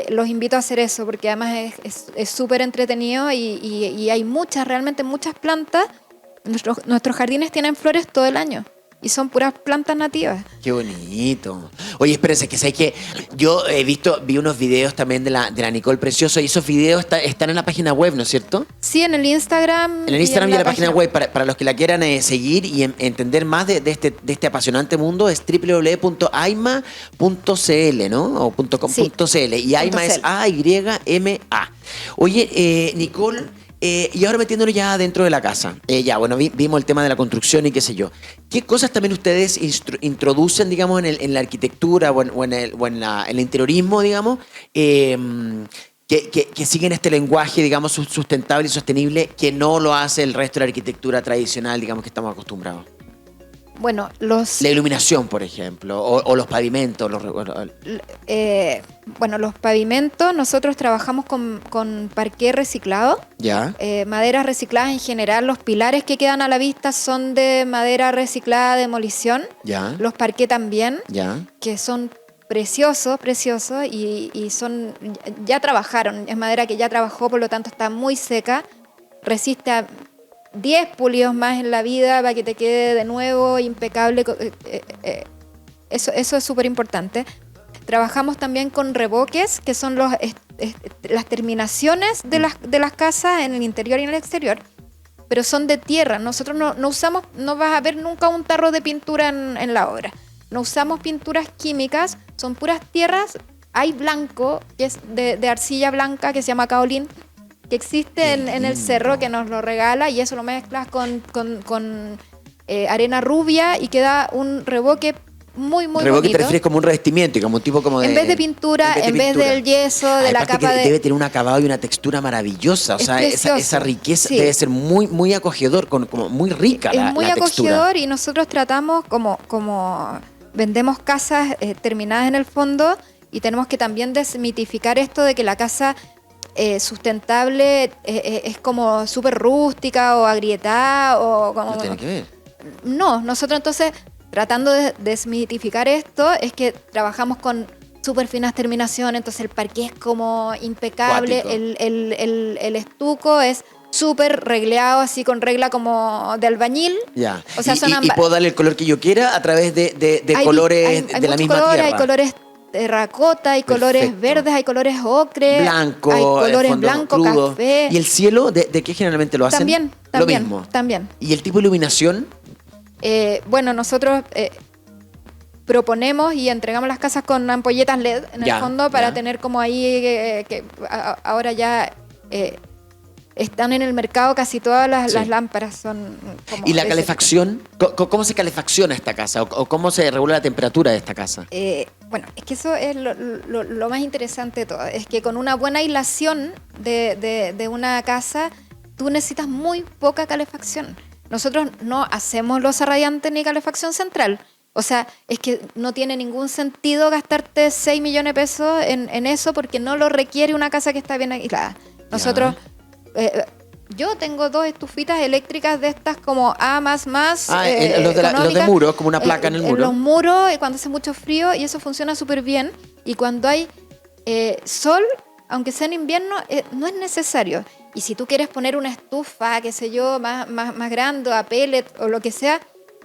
los invito a hacer eso porque además es súper entretenido y hay realmente muchas plantas. Nuestros jardines tienen flores todo el año y son puras plantas nativas. Qué bonito. Oye, espérense, que sé que yo vi unos videos también de la Nicole Precioso, y esos videos están en la página web, ¿no es cierto? Sí, en el Instagram. En el Instagram y en la página web, para los que la quieran seguir y entender más de este apasionante mundo, es www.ayma.cl, ¿no? O .com.cl. Sí. Y Ayma es AYMA. Oye, Nicole... y ahora metiéndonos ya dentro de la casa, vimos el tema de la construcción y qué sé yo. ¿Qué cosas también ustedes introducen, digamos, en la arquitectura o en el interiorismo, digamos, que siguen este lenguaje, digamos, sustentable y sostenible, que no lo hace el resto de la arquitectura tradicional, digamos, que estamos acostumbrados? Bueno, la iluminación, por ejemplo, o los pavimentos. Los pavimentos, nosotros trabajamos con parqué reciclado. Ya. Maderas recicladas en general. Los pilares que quedan a la vista son de madera reciclada de demolición. Ya. Los parqué también. Ya. Que son preciosos y son, ya trabajaron. Es madera que ya trabajó, por lo tanto está muy seca. Resiste a 10 pulidos más en la vida para que te quede de nuevo impecable. Eso es súper importante. Trabajamos también con revoques, que son las terminaciones de las casas en el interior y en el exterior, pero son de tierra. Nosotros no usamos, no vas a ver nunca un tarro de pintura en la obra. No usamos pinturas químicas, son puras tierras. Hay blanco, que es de arcilla blanca, que se llama kaolín, que existe en el cerro, que nos lo regala, y eso lo mezclas con arena rubia y queda un revoque muy bonito. Revoque te refieres como un revestimiento, y como un tipo como de... En vez de pintura, en vez del yeso, de la capa de... Debe tener un acabado y una textura maravillosa, o sea, esa riqueza, sí. Debe ser muy acogedor, como muy rica la textura. Es muy acogedor, y nosotros tratamos, como vendemos casas terminadas en el fondo, y tenemos que también desmitificar esto de que la casa... sustentable es como súper rústica o agrietada o como... No tiene que ver. No, nosotros entonces, tratando de desmitificar esto, es que trabajamos con súper finas terminaciones, entonces el parqué es como impecable, el estuco es súper regleado, así con regla como de albañil. Ya. O sea, y puedo darle el color que yo quiera a través de colores de la misma colores, tierra. Hay colores terracota, hay colores verdes, hay colores ocre, blanco, hay colores blanco, crudo. café. ¿Y el cielo, de qué generalmente lo hacen? También, lo mismo. También. ¿Y el tipo de iluminación? Nosotros proponemos y entregamos las casas con ampolletas LED en el fondo para tener como ahí que ahora ya están en el mercado casi todas las lámparas son como... ¿Y la calefacción? ¿Cómo se calefacciona esta casa? ¿O cómo se regula la temperatura de esta casa? Es que eso es lo más interesante de todo. Es que con una buena aislación de una casa, tú necesitas muy poca calefacción. nosotros no hacemos losa radiante ni calefacción central. O sea, es que no tiene ningún sentido gastarte 6 millones de pesos en eso porque no lo requiere una casa que está bien aislada. Nosotros, yo tengo 2 estufitas eléctricas de estas como A++. Los de muro, como una placa en el muro. En los muros, cuando hace mucho frío, y eso funciona súper bien. Y cuando hay sol, aunque sea en invierno, no es necesario. Y si tú quieres poner una estufa, qué sé yo, más grande, a pellet o lo que sea,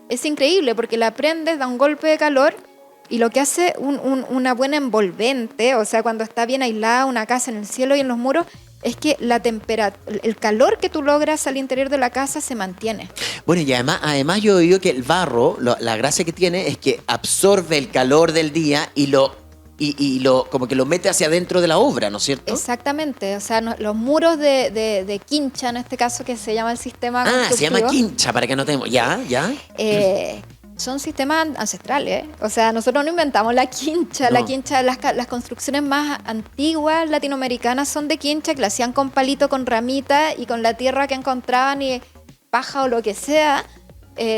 es increíble porque la prendes, da un golpe de calor y lo que hace una buena envolvente, o sea, cuando está bien aislada una casa en el cielo y en los muros, es que el calor que tú logras al interior de la casa se mantiene. Bueno, y además yo he oído que el barro, la gracia que tiene es que absorbe el calor del día y como que lo mete hacia adentro de la obra, ¿no es cierto? Exactamente, o sea, los muros de quincha, en este caso, que se llama el sistema constructivo. Se llama quincha, para que anotemos. Ya. Son sistemas ancestrales, o sea, nosotros no inventamos la quincha. No. La quincha, las construcciones más antiguas latinoamericanas son de quincha, que la hacían con palito, con ramita y con la tierra que encontraban y paja o lo que sea,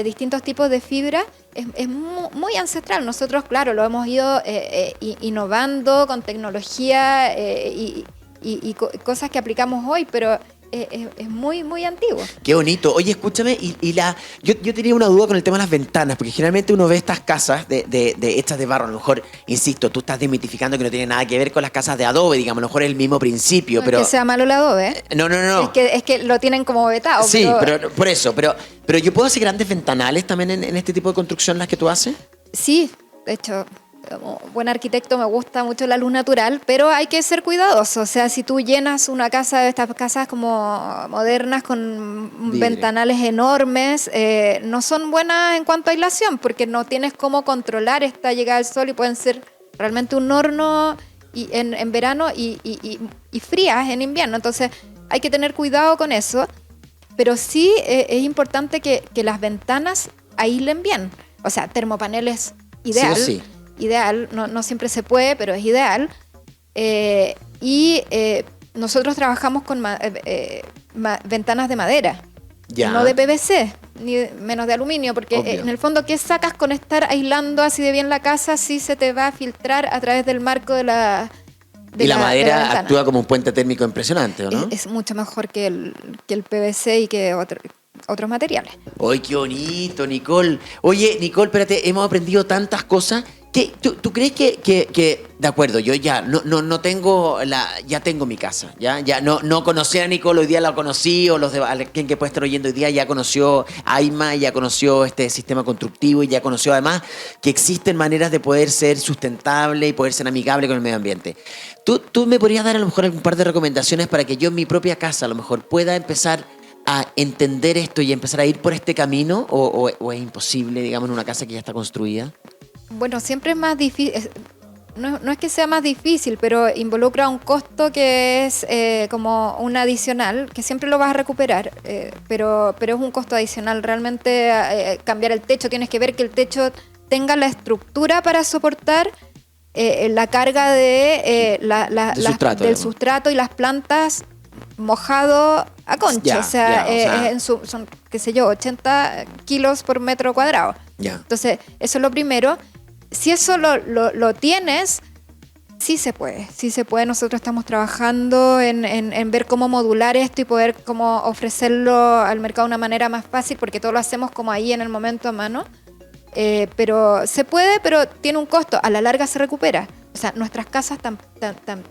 distintos tipos de fibra. Es muy ancestral. Nosotros, claro, lo hemos ido innovando con tecnología y cosas que aplicamos hoy, pero es muy, muy antiguo. Qué bonito. Oye, escúchame, yo tenía una duda con el tema de las ventanas, porque generalmente uno ve estas casas hechas de barro. A lo mejor, insisto, tú estás desmitificando que no tiene nada que ver con las casas de adobe, digamos, a lo mejor es el mismo principio. No pero es que sea malo el adobe. No. Es que lo tienen como vetado. Sí, pero por eso. Pero yo puedo hacer grandes ventanales también en este tipo de construcción las que tú haces. Sí, de hecho, como buen arquitecto me gusta mucho la luz natural, pero hay que ser cuidadoso. O sea, si tú llenas una casa de estas casas como modernas con ventanales enormes, no son buenas en cuanto a aislación, porque no tienes cómo controlar esta llegada del sol y pueden ser realmente un horno en verano y frías en invierno. Entonces hay que tener cuidado con eso, pero sí es importante que las ventanas aíslen bien. O sea, termopaneles ideal. Sí o sí. Ideal, no siempre se puede, pero es ideal. Nosotros trabajamos con ventanas de madera, no de PVC, ni menos de aluminio, porque en el fondo, ¿qué sacas con estar aislando así de bien la casa si se te va a filtrar a través del marco de la la madera actúa como un puente térmico impresionante, ¿o no? Es mucho mejor que el PVC y que otros materiales. ¡Ay, qué bonito, Nicole! Oye, Nicole, espérate, hemos aprendido tantas cosas. ¿Tú crees que de acuerdo, yo ya no tengo ya tengo mi casa, ya no conocí a Nicole, hoy día la conocí, o alguien que puede estar oyendo hoy día ya conoció a Aima, ya conoció este sistema constructivo y ya conoció además que existen maneras de poder ser sustentable y poder ser amigable con el medio ambiente. ¿Tú me podrías dar a lo mejor algún par de recomendaciones para que yo en mi propia casa a lo mejor pueda empezar a entender esto y empezar a ir por este camino o es imposible, digamos, en una casa que ya está construida? Bueno, siempre es más difícil, no es que sea más difícil, pero involucra un costo que es como un adicional, que siempre lo vas a recuperar, pero es un costo adicional. Realmente cambiar el techo, tienes que ver que el techo tenga la estructura para soportar la carga del sustrato y las plantas mojado a concha. Son, qué sé yo, 80 kilos por metro cuadrado. Entonces, eso es lo primero. Si eso lo tienes, sí se puede. Nosotros estamos trabajando en ver cómo modular esto y poder cómo ofrecerlo al mercado de una manera más fácil, porque todo lo hacemos como ahí en el momento a mano. Pero se puede, pero tiene un costo. A la larga se recupera. O sea, nuestras casas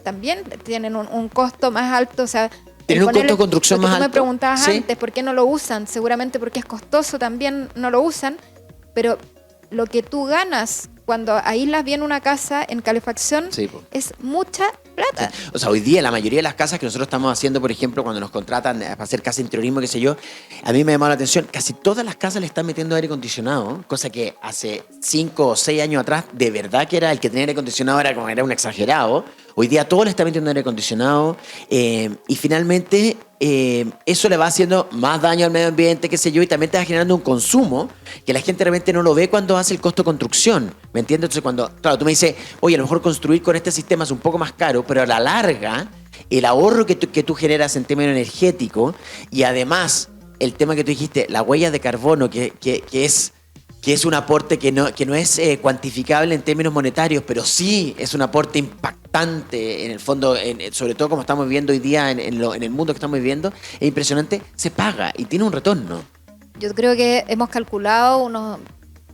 también tienen un costo más alto. O sea, tienen un costo de construcción más alto. Tú me preguntabas antes por qué no lo usan. Seguramente porque es costoso también no lo usan. Pero lo que tú ganas cuando aíslas bien una casa en calefacción es mucha plata. Sí. O sea, hoy día la mayoría de las casas que nosotros estamos haciendo, por ejemplo, cuando nos contratan para hacer casa de interiorismo, qué sé yo, a mí me ha llamado la atención, casi todas las casas le están metiendo aire acondicionado, cosa que hace 5 o 6 años atrás, de verdad que era el que tenía aire acondicionado era un exagerado. Hoy día todo le está metiendo aire acondicionado y finalmente eso le va haciendo más daño al medio ambiente, qué sé yo, y también te va generando un consumo que la gente realmente no lo ve cuando hace el costo de construcción, ¿me entiendes? Entonces cuando, claro, tú me dices, oye, a lo mejor construir con este sistema es un poco más caro, pero a la larga el ahorro que tú generas en términos energéticos y además el tema que tú dijiste, la huella de carbono, que es un aporte que no es cuantificable en términos monetarios, pero sí es un aporte impactante en el fondo, sobre todo como estamos viviendo hoy día en el mundo que estamos viviendo, es impresionante, se paga y tiene un retorno. Yo creo que hemos calculado unos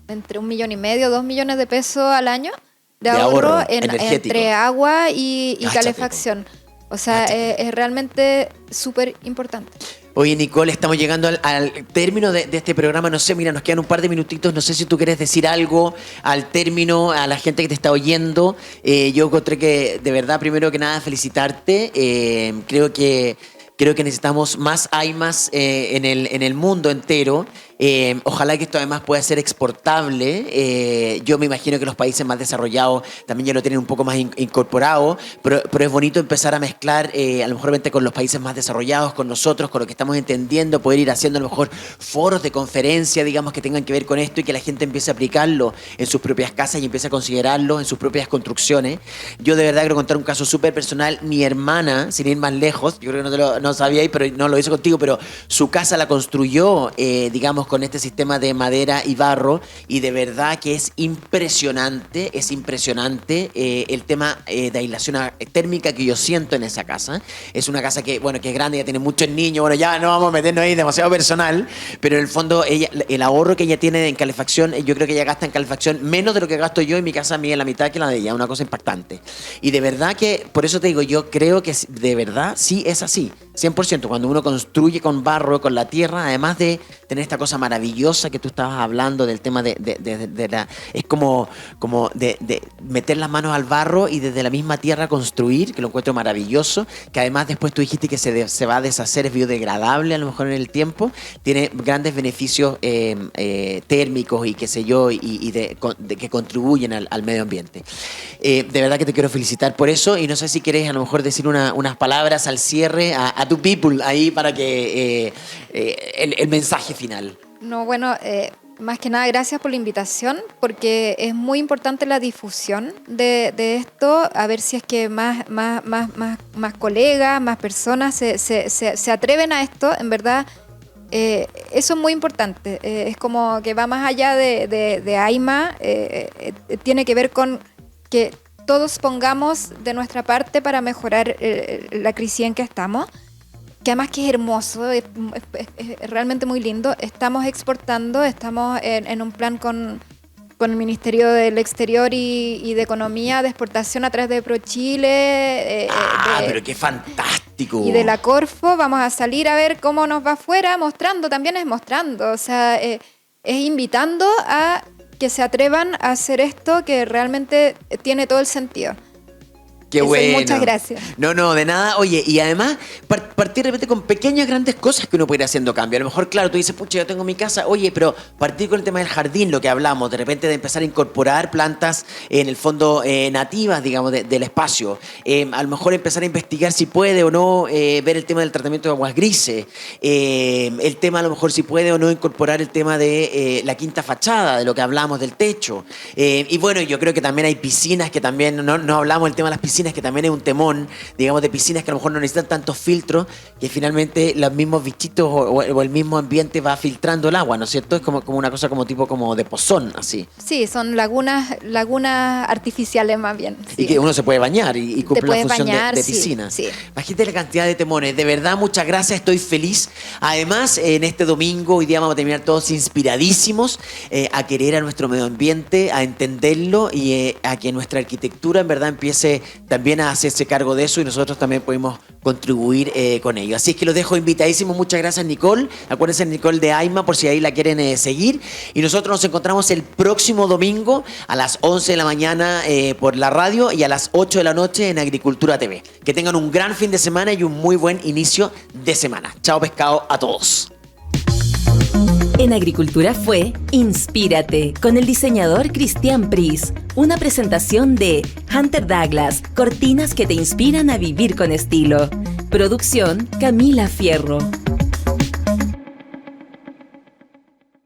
entre 1,5 millones, 2 millones de pesos al año de ahorro entre agua y calefacción. O sea, es realmente súper importante. Oye, Nicole, estamos llegando al término de este programa. No sé, mira, nos quedan un par de minutitos. No sé si tú quieres decir algo al término, a la gente que te está oyendo. Yo encontré que, de verdad, primero que nada, felicitarte. Creo que necesitamos más AIMAs en el mundo entero. Ojalá que esto además pueda ser exportable. Yo me imagino que los países más desarrollados también ya lo tienen un poco más incorporado, pero es bonito empezar a mezclar a lo mejor con los países más desarrollados, con nosotros, con lo que estamos entendiendo, poder ir haciendo a lo mejor foros de conferencia, digamos, que tengan que ver con esto y que la gente empiece a aplicarlo en sus propias casas y empiece a considerarlo en sus propias construcciones. Yo de verdad quiero contar un caso súper personal. Mi hermana, sin ir más lejos, yo creo que no sabíais, pero no lo hice contigo, pero su casa la construyó, digamos, con este sistema de madera y barro, y de verdad que es impresionante el tema de aislación térmica que yo siento en esa casa. Es una casa que, bueno, que es grande, ya tiene muchos niños, bueno, ya no vamos a meternos ahí demasiado personal, pero en el fondo el ahorro que ella tiene en calefacción, yo creo que ella gasta en calefacción menos de lo que gasto yo en mi casa, a mí en la mitad que la de ella, una cosa impactante. Y de verdad que, por eso te digo, yo creo que de verdad sí es así, 100%, cuando uno construye con barro, con la tierra, además de tener esta cosa maravillosa que tú estabas hablando del tema de la... Es como de meter las manos al barro y desde la misma tierra construir, que lo encuentro maravilloso, que además después tú dijiste que se va a deshacer, es biodegradable a lo mejor en el tiempo, tiene grandes beneficios térmicos y qué sé yo, y que contribuyen al medio ambiente. De verdad que te quiero felicitar por eso, y no sé si quieres a lo mejor decir unas palabras al cierre a tu people ahí para que el mensaje final. No, bueno, más que nada gracias por la invitación, porque es muy importante la difusión de esto, a ver si es que más colegas, más personas se atreven a esto, en verdad. Eso es muy importante, es como que va más allá de AIMA, tiene que ver con que todos pongamos de nuestra parte para mejorar la crisis en que estamos. Que además que es hermoso, es realmente muy lindo. Estamos exportando, estamos en un plan con el Ministerio del Exterior y de Economía, de exportación a través de ProChile. Pero qué fantástico. Y de la Corfo, vamos a salir a ver cómo nos va afuera, mostrando, también es mostrando. O sea, es invitando a que se atrevan a hacer esto que realmente tiene todo el sentido. Qué bueno. Muchas gracias. No, de nada. Oye, y además, partir de repente con pequeñas, grandes cosas que uno puede ir haciendo cambio. A lo mejor, claro, tú dices, pucha, yo tengo mi casa. Oye, pero partir con el tema del jardín, lo que hablamos, de repente de empezar a incorporar plantas, en el fondo, nativas, digamos, del espacio. A lo mejor empezar a investigar si puede o no ver el tema del tratamiento de aguas grises. El tema, a lo mejor, si puede o no incorporar el tema de la quinta fachada, de lo que hablamos del techo. Y bueno, yo creo que también hay piscinas que también, no hablamos del tema de las piscinas, que también es un temón, digamos, de piscinas que a lo mejor no necesitan tantos filtros, que finalmente los mismos bichitos o el mismo ambiente va filtrando el agua, ¿no es cierto? Es como una cosa como tipo como de pozón, así. Sí, son lagunas artificiales más bien. Sí. Y que uno se puede bañar y cumple la función bañar, de piscina. Sí. Imagínate la cantidad de temones. De verdad, muchas gracias, estoy feliz. Además, en este domingo, hoy día vamos a terminar todos inspiradísimos a querer a nuestro medio ambiente, a entenderlo y a que nuestra arquitectura en verdad empiece también a hacerse cargo de eso, y nosotros también podemos contribuir con ello. Así es que los dejo invitadísimos. Muchas gracias, Nicole. Acuérdense, Nicole de AIMA, por si ahí la quieren seguir. Y nosotros nos encontramos el próximo domingo a las 11 de la mañana por la radio y a las 8 de la noche en Agricultura TV. Que tengan un gran fin de semana y un muy buen inicio de semana. Chao, pescado, a todos. En Agricultura fue Inspírate con el diseñador Cristian Pris. Una presentación de Hunter Douglas, cortinas que te inspiran a vivir con estilo. Producción Camila Fierro.